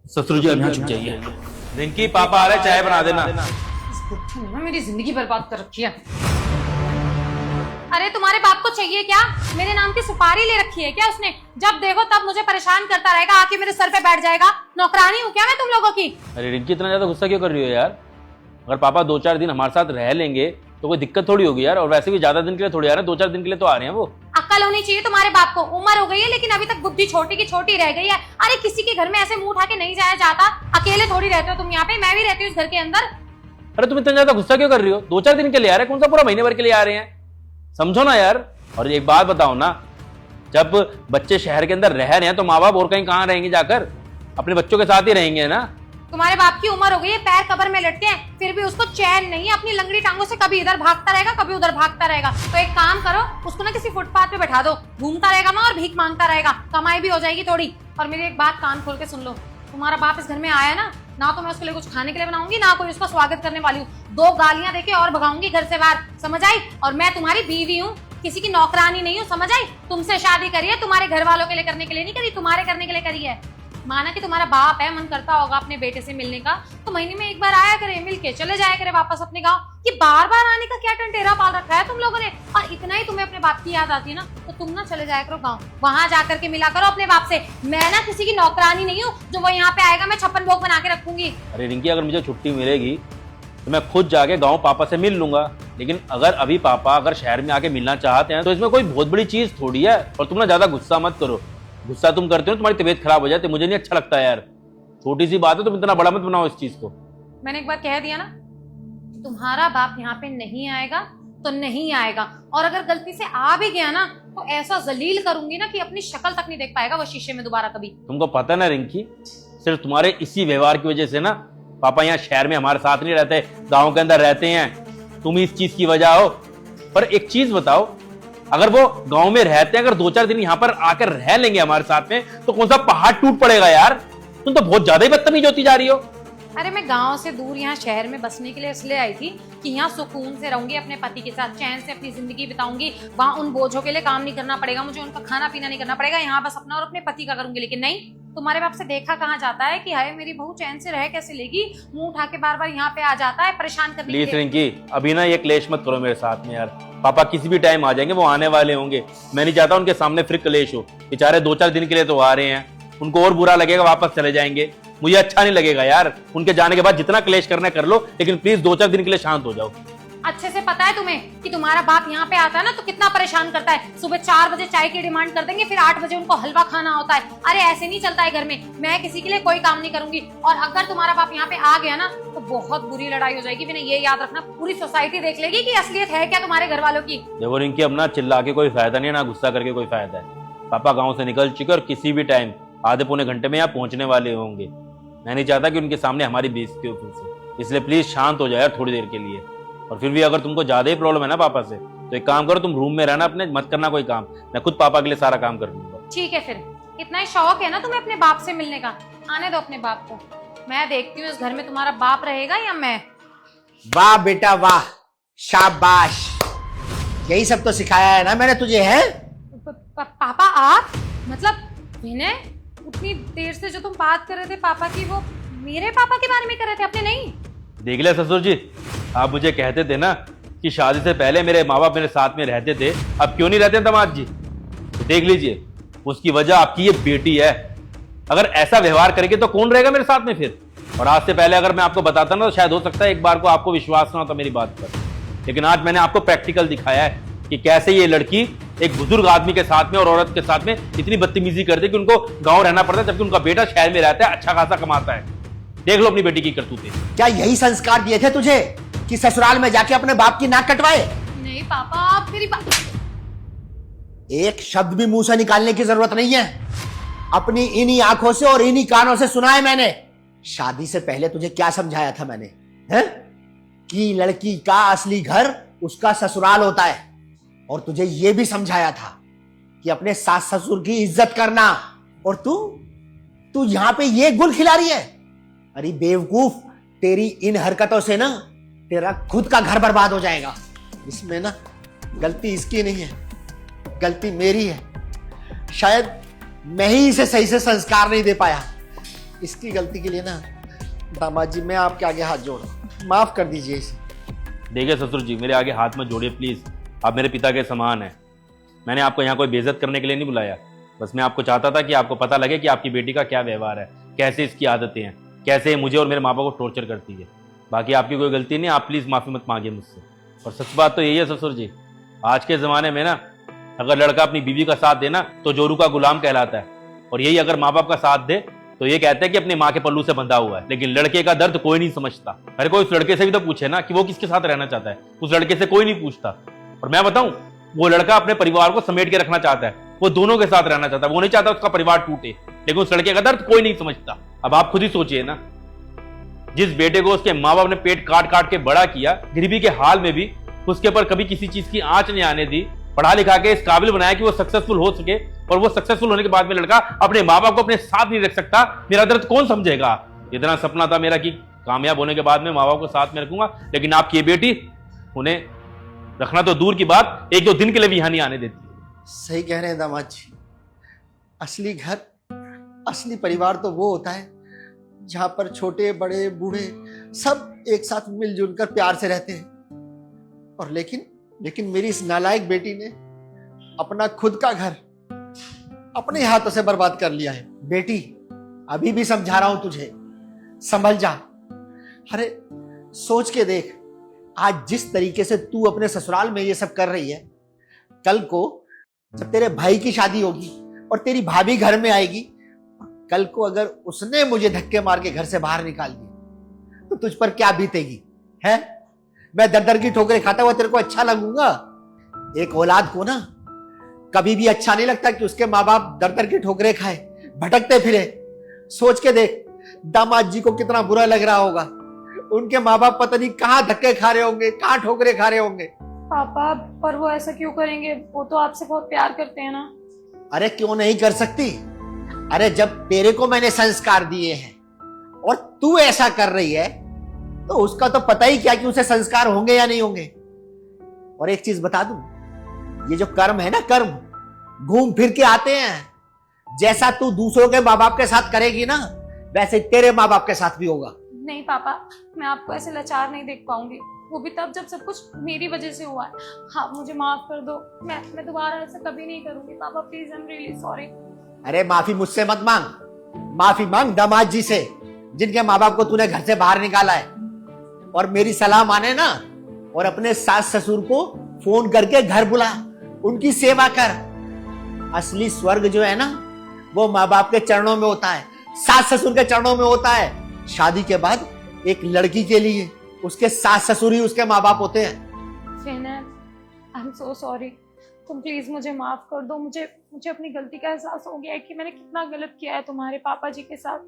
ससुर जी अब यहाँ चुप जाइए। रिंकी पापा आ रहे, चाय बना देना। इस बुढ़ी ने ना मेरी जिंदगी बर्बाद कर रखी है। अरे तुम्हारे बाप को चाहिए क्या? मेरे नाम की सुपारी ले रखी है क्या उसने? जब देखो तब मुझे परेशान करता रहेगा, आके मेरे सर पे बैठ जाएगा। नौकरानी हूँ क्या मैं तुम लोगों की? अरे रिंकी इतना ज्यादा गुस्सा क्यों कर रही हो यार? अगर पापा 2-4 दिन हमारे साथ रह लेंगे तो कोई दिक्कत थोड़ी होगी यार। और वैसे भी ज्यादा दिन के लिए थोड़ी आ रहे हैं, 2-4 दिन के लिए तो आ रहे हैं वो। अक्ल होनी चाहिए तुम्हारे बाप को। उम्र हो गई है लेकिन अभी तक बुद्धि छोटी की छोटी रह गई है। अरे किसी के घर में ऐसे मुंह उठा के नहीं जाया जाता। अकेले थोड़ी रहते हो तुम यहाँ पे, मैं भी रहती हूँ इस घर के अंदर। अरे तुम इतना ज्यादा गुस्सा क्यों कर रही हो? 2-4 दिन के लिए आ रहे हैं, कौन सा पूरा महीने भर के लिए आ रहे हैं? समझो ना यार। और एक बात बताओ ना, जब बच्चे शहर के अंदर रह रहे हैं तो माँ बाप और कहीं कहाँ रहेंगे जाकर? अपने बच्चों के साथ ही रहेंगे ना। तुम्हारे बाप की उम्र हो गई है, पैर कब्र में लटके हैं, फिर भी उसको चैन नहीं है। अपनी लंगड़ी टांगों से कभी इधर भागता रहेगा, कभी उधर भागता रहेगा। तो एक काम करो, उसको ना किसी फुटपाथ पे बैठा दो, घूमता रहेगा वहाँ और भीख मांगता रहेगा, कमाई भी हो जाएगी थोड़ी। और मेरी एक बात कान खोल के सुन लो, तुम्हारा बाप इस घर में आया ना तो मैं उसके लिए कुछ खाने के लिए बनाऊंगी, ना कोई उसका स्वागत करने वाली हूँ। 2 गालियां देके और भगाऊंगी घर से बाहर, समझ आई? और मैं तुम्हारी बीवी हूँ, किसी की नौकरानी नहीं हूँ, समझ आई? तुमसे शादी करी है, तुम्हारे घर वालों के लिए करने के लिए नहीं करी, तुम्हारे करने के लिए करी है। माना कि तुम्हारा बाप है, मन करता होगा अपने बेटे से मिलने का, तो महीने में एक बार आया करे, मिल के चले जाया करे वापस अपने गाँव। कि बार बार आने का क्या टंटेरा पाल रखा है तुम लोगों ने? और इतना ही तुम्हें अपने बाप की याद आती है ना, तो तुम ना चले जाया करो गाँव, वहां जाकर के मिला करो अपने बाप से। मैं ना किसी की नौकरानी नहीं हूँ जो वो यहाँ पे आएगा मैं 56 भोग बना के रखूंगी। अरे रिंकी, अगर मुझे छुट्टी मिलेगी तो मैं खुद जाके गांव पापा से मिल लूंगा। लेकिन अगर अभी पापा अगर शहर में आके मिलना चाहते हैं तो इसमें कोई बहुत बड़ी चीज थोड़ी है। और तुम ना ज्यादा गुस्सा मत करो। गुस्सा तुम करते हो तुम्हारी तबीयत खराब हो जाती है, मुझे नहीं अच्छा लगता यार। छोटी सी बात है, तुम इतना बड़ा मत बनाओ इस चीज को। मैंने एक बार कह दिया ना, तुम्हारा बाप यहाँ पे नहीं आएगा तो नहीं आएगा। और अगर गलती से आ भी गया ना तो ऐसा जलील करूंगी ना कि अपनी शक्ल तक नहीं देख पाएगा वो शीशे में दोबारा कभी। तुमको पता ना रिंकी, सिर्फ तुम्हारे इसी व्यवहार की वजह से ना पापा यहाँ शहर में हमारे साथ नहीं रहते, गांव के अंदर रहते हैं। तुम इस चीज की वजह हो। पर एक चीज बताओ, अगर वो गांव में रहते हैं, अगर 2-4 दिन यहाँ पर आकर रह लेंगे हमारे साथ में, तो कौन सा पहाड़ टूट पड़ेगा यार? तुम तो बहुत ज्यादा ही बदतमीज होती जा रही हो। अरे मैं गांव से दूर यहाँ शहर में बसने के लिए इसलिए आई थी कि यहाँ सुकून से रहूंगी, अपने पति के साथ चैन से अपनी जिंदगी बिताऊंगी। वहाँ उन बोझों के लिए काम नहीं करना पड़ेगा मुझे, उनका खाना पीना नहीं करना पड़ेगा। यहाँ बस अपना और अपने पति का करूंगी। लेकिन नहीं, तुम्हारे बाप से देखा कहाँ जाता है कि हाय मेरी बहू चैन से रह कैसे लेगी, मुंह उठा के बार बार यहाँ पे आ जाता है परेशान करने के लिए। प्लीज रिंकी, अभी ना ये क्लेश मत करो मेरे साथ में यार। पापा किसी भी टाइम आ जाएंगे, वो आने वाले होंगे। मैं नहीं चाहता उनके सामने फिर क्लेश हो। बेचारे 2-4 दिन के लिए तो आ रहे हैं, उनको और बुरा लगेगा वापस चले जाएंगे, मुझे अच्छा नहीं लगेगा यार। उनके जाने के बाद जितना क्लेश करना कर लो, लेकिन प्लीज 2-4 दिन के लिए शांत हो जाओ। अच्छे से पता है तुम्हें कि तुम्हारा बाप यहाँ पे आता है ना तो कितना परेशान करता है। सुबह 4 बजे चाय की डिमांड कर देंगे, फिर 8 बजे उनको हलवा खाना होता है। अरे ऐसे नहीं चलता है घर में। मैं किसी के लिए कोई काम नहीं करूंगी। और अगर तुम्हारा बाप यहाँ पे आ गया ना तो बहुत बुरी लड़ाई हो जाएगी। मैंने ये याद रखना, पूरी सोसाइटी देख लेगी कि असलियत है क्या तुम्हारे घर वालों की। देखो रिंकी, अब ना चिल्ला के कोई फायदा नहीं है, ना गुस्सा करके कोई फायदा है। पापा गाँव से निकल चुके और किसी भी टाइम आधे पौने घंटे में यहाँ पहुंचने वाले होंगे। मैं नहीं चाहता कि उनके सामने हमारी बेइज्जती हो फिर से, इसलिए प्लीज शांत हो जाए यार थोड़ी देर के लिए। और फिर भी अगर तुमको ज्यादा ही प्रॉब्लम है ना पापा से, तो एक काम करो, तुम रूम में रहना अपने, मत करना कोई काम। मैं खुद पापा के लिए सारा काम कर लूंगा। ठीक है, फिर इतना ही शौक है ना तुम्हें अपने बाप से मिलने का, आने दो अपने बाप को। मैं देखती हूँ इस घर में तुम्हारा बाप रहेगा या मैं। वाह बेटा वाह, शाबाश। यही सब तो सिखाया है ना मैंने तुझे, है? पापा आप मतलब विनय, उतनी देर से जो तुम बात कर रहे थे पापा की, वो मेरे पापा के बारे में कर रहे थे अपने? नहीं देख लिया ससुर जी, आप मुझे कहते थे ना कि शादी से पहले मेरे माँ बाप मेरे साथ में रहते थे, अब क्यों नहीं रहते दामाद जी? तो देख लीजिए, उसकी वजह आपकी ये बेटी है। अगर ऐसा व्यवहार करेंगे तो कौन रहेगा मेरे साथ में फिर? और आज से पहले अगर मैं आपको बताता ना तो शायद हो सकता है एक बार को आपको विश्वास ना होता मेरी बात पर। लेकिन आज मैंने आपको प्रैक्टिकल दिखाया है कि कैसे ये लड़की एक बुजुर्ग आदमी के साथ में और औरत के साथ में इतनी बदतमीजी करती है कि उनको गाँव रहना पड़ता है, जबकि उनका बेटा शहर में रहता है, अच्छा खासा कमाता है। देख लो अपनी बेटी की करतूतें। क्या यही संस्कार दिए थे तुझे कि ससुराल में जाके अपने बाप की नाक कटवाए? नहीं पापा, आप मेरी बात। एक शब्द भी मुंह से निकालने की जरूरत नहीं है। अपनी इन्हीं आंखों से और इन्हीं कानों से सुना है मैंने। शादी से पहले तुझे क्या समझाया था मैंने, हैं? कि लड़की का असली घर उसका ससुराल होता है। और तुझे यह भी समझाया था कि अपने सास ससुर की इज्जत करना। और तू यहां पे ये गुल खिला रही है? अरे बेवकूफ, तेरी इन हरकतों से ना तेरा खुद का घर बर्बाद हो जाएगा। इसमें ना गलती इसकी नहीं है, गलती मेरी है। शायद मैं ही इसे सही से संस्कार नहीं दे पाया, इसकी गलती के लिए ना दामाद जी मैं आपके आगे हाथ जोड़ रहा हूं, माफ कर दीजिए इसे। देखिए ससुर जी, मेरे आगे हाथ मत जोड़िए प्लीज़। आप मेरे पिता के समान हैं। मैंने आपको यहाँ कोई बेइज्जत करने के लिए नहीं बुलाया। बस मैं आपको चाहता था कि आपको पता लगे कि आपकी बेटी का क्या व्यवहार है, कैसे इसकी आदतें हैं, कैसे ये मुझे और मेरे माँ बाप को टॉर्चर करती है। बाकी आपकी कोई गलती नहीं, आप प्लीज़ माफ़ी मत मांगिए मुझसे। और सच बात तो यही है ससुर जी, आज के ज़माने में ना अगर लड़का अपनी बीवी का साथ दे ना तो जोरू का गुलाम कहलाता है, और यही अगर माँ बाप का साथ दे तो ये कहते हैं कि अपनी माँ के पल्लू से बंधा हुआ है। लेकिन लड़के का दर्द कोई नहीं समझता। अरे कोई उस लड़के से भी तो पूछे ना कि वो किसके साथ रहना चाहता है। उस लड़के से कोई नहीं पूछता। और मैं बताऊं, वो लड़का अपने परिवार को समेट के रखना चाहता है, वो दोनों के साथ रहना चाहता है, वो नहीं चाहता उसका परिवार टूटे। लेकिन उस लड़के का दर्द कोई नहीं समझता। अब आप खुद ही सोचिए ना, जिस बेटे को उसके माँ बाप ने पेट काट काट के बड़ा किया, गरीबी के हाल में भी उसके ऊपर कभी किसी चीज की आंच नहीं आने दी, पढ़ा लिखा के इस काबिल बनाया कि वो सक्सेसफुल हो सके, और वो सक्सेसफुल होने के बाद में लड़का अपने माँ बाप को अपने साथ नहीं रख सकता, मेरा दर्द कौन समझेगा। इतना सपना था मेरा कि कामयाब होने के बाद में माँ बाप को साथ में रखूंगा, लेकिन आपकी ये बेटी उन्हें रखना तो दूर की बात, एक दो दिन के लिए भी यहाँ नहीं आने देती। सही कह रहे हैं दामाद जी। असली घर, असली परिवार तो वो होता है जहां पर छोटे बड़े बूढ़े सब एक साथ मिलजुल कर प्यार से रहते हैं। और लेकिन मेरी इस नालायक बेटी ने अपना खुद का घर अपने हाथों से बर्बाद कर लिया है। बेटी, अभी भी समझा रहा हूं तुझे, संभल जा। अरे सोच के देख, आज जिस तरीके से तू अपने ससुराल में ये सब कर रही है, कल को जब तेरे भाई की शादी होगी और तेरी भाभी घर में आएगी, कल को अगर उसने मुझे धक्के मार के घर से बाहर निकाल दिया तो तुझ पर क्या बीतेगी है? मैं दर दर की ठोकरें खाता हुआ तेरे को अच्छा लगूंगा? एक औलाद को ना कभी भी अच्छा नहीं लगता कि उसके माँ बाप दर दर की ठोकरें खाए, भटकते फिरे। सोच के देख, दामाद जी को कितना बुरा लग रहा होगा। उनके माँ बाप पता नहीं कहाँ धक्के खा रहे होंगे, कहाँ ठोकरें खा रहे होंगे। पापा, पर वो ऐसा क्यों करेंगे? वो तो आपसे बहुत प्यार करते हैं ना। अरे क्यों नहीं कर सकती? अरे जब तेरे को मैंने संस्कार दिए हैं और तू ऐसा कर रही है तो उसका तो पता ही क्या कि उसे संस्कार होंगे या नहीं होंगे। और एक चीज बता दूं, ये जो कर्म है ना, कर्म घूम फिर के आते हैं। जैसा तू दूसरों के माँ बाप के साथ करेगी ना, वैसे तेरे माँ बाप के साथ भी होगा। नहीं पापा, मैं आपको ऐसे लाचार नहीं देख पाऊंगी, वो भी तब जब सब कुछ मेरी वजह से हुआ है। हाँ, मुझे माफ कर दो, मैं दोबारा ऐसा कभी नहीं करूंगी। पापा please, I am really sorry. अरे माफी मुझसे मत मांग, माफी मांग दामाद जी से, जिनके माँ बाप को तूने घर से बाहर निकाला है। और मेरी सलाह माने ना, और अपने सास ससुर को फोन करके घर बुला, उनकी सेवा कर। असली स्वर्ग जो है ना, वो माँ बाप के चरणों में होता है, सास ससुर के चरणों में होता है। शादी के बाद एक लड़की के लिए उसके सास ससुर ही उसके माँ बाप होते हैं। I am so sorry. तुम प्लीज मुझे माफ कर दो। मुझे अपनी गलती का एहसास हो गया है कि मैंने कितना गलत किया है तुम्हारे पापा जी के साथ।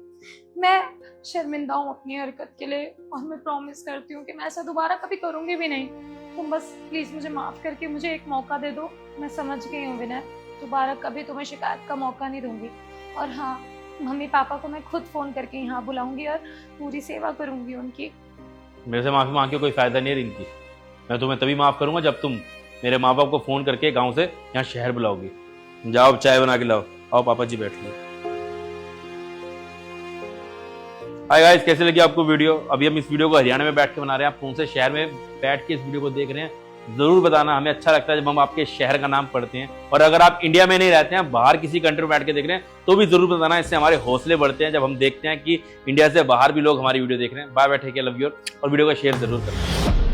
मैं शर्मिंदा हूँ अपनी हरकत के लिए, और मैं प्रॉमिस करती हूँ कि मैं ऐसा दोबारा कभी करूँगी भी नहीं। तुम बस प्लीज मुझे माफ करके मुझे एक मौका दे दो। मैं समझ गई हूँ विनय, दोबारा कभी तुम्हें शिकायत का मौका नहीं दूंगी। और हाँ, मम्मी पापा को मैं खुद फोन करके यहाँ बुलाऊंगी और पूरी सेवा करूंगी उनकी। मेरे से माफी मांग के कोई फायदा नहीं है रिंकी। मैं तुम्हें तभी माफ करूंगा जब तुम मेरे माँ बाप को फोन करके गांव से यहाँ शहर बुलाओगी। जाओ, अब चाय बना के लाओ। आओ पापा जी, बैठ लो। हाय गाइस, कैसे लगी आपको वीडियो? अभी हम इस वीडियो को हरियाणा में बैठ के बना रहे हैं, आप कौन से शहर में बैठ के इस वीडियो को देख रहे हैं जरूर बताना। हमें अच्छा लगता है जब हम आपके शहर का नाम पढ़ते हैं। और अगर आप इंडिया में नहीं रहते हैं, बाहर किसी कंट्री में बैठ के देख रहे हैं, तो भी जरूर बताना। इससे हमारे हौसले बढ़ते हैं जब हम देखते हैं कि इंडिया से बाहर भी लोग हमारी वीडियो देख रहे हैं। Bye bye, take care, love you, और वीडियो को शेयर जरूर करना।